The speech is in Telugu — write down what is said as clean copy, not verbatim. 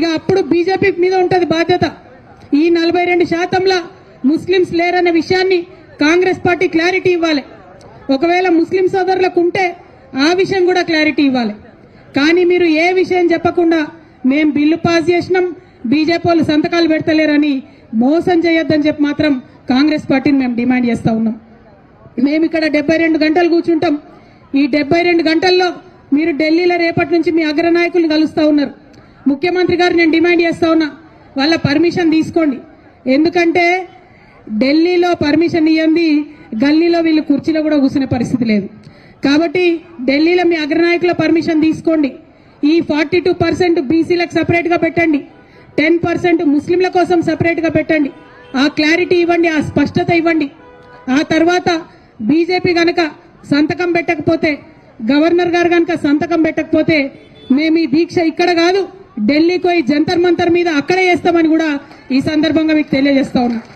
ఇక అప్పుడు బీజేపీ మీద ఉంటది బాధ్యత. ఈ 42% ముస్లింస్ లేరన్న విషయాన్ని కాంగ్రెస్ పార్టీ క్లారిటీ ఇవ్వాలి. ఒకవేళ ముస్లిం సోదరులకు ఉంటే ఆ విషయం కూడా క్లారిటీ ఇవ్వాలి. కానీ మీరు ఏ విషయం చెప్పకుండా మేం బిల్లు పాస్ చేసినాం, బీజేపీ వాళ్ళు సంతకాలు పెడతలేరని మోసం చేయొద్దని చెప్పి మాత్రం కాంగ్రెస్ పార్టీని మేము డిమాండ్ చేస్తా ఉన్నాం. మేము ఇక్కడ 72 గంటలు కూర్చుంటాం. ఈ 72 గంటల్లో మీరు ఢిల్లీలో రేపటి నుంచి మీ అగ్రనాయకులు కలుస్తా ఉన్నారు. ముఖ్యమంత్రి గారు నేను డిమాండ్ చేస్తా ఉన్నా, వాళ్ళ పర్మిషన్ తీసుకోండి. ఎందుకంటే ఢిల్లీలో పర్మిషన్ ఇవ్వండి, గల్లీలో వీళ్ళు కుర్చీలో కూడా కూర్చునే పరిస్థితి లేదు. కాబట్టి ఢిల్లీలో మీ అగ్రనాయకుల పర్మిషన్ తీసుకోండి. ఈ 42% బీసీలకు సపరేట్ గా పెట్టండి, 10% ముస్లింల కోసం సపరేట్ గా పెట్టండి. ఆ క్లారిటీ ఇవ్వండి, ఆ స్పష్టత ఇవ్వండి. ఆ తర్వాత బీజేపీ గనక సంతకం పెట్టకపోతే, గవర్నర్ గారు గనక సంతకం పెట్టకపోతే మేము ఈ దీక్ష ఇక్కడ కాదు ఢిల్లీకి పోయి జంతర్ మంతర్ మీద అక్కడే చేస్తామని కూడా ఈ సందర్భంగా మీకు తెలియజేస్తా ఉన్నా.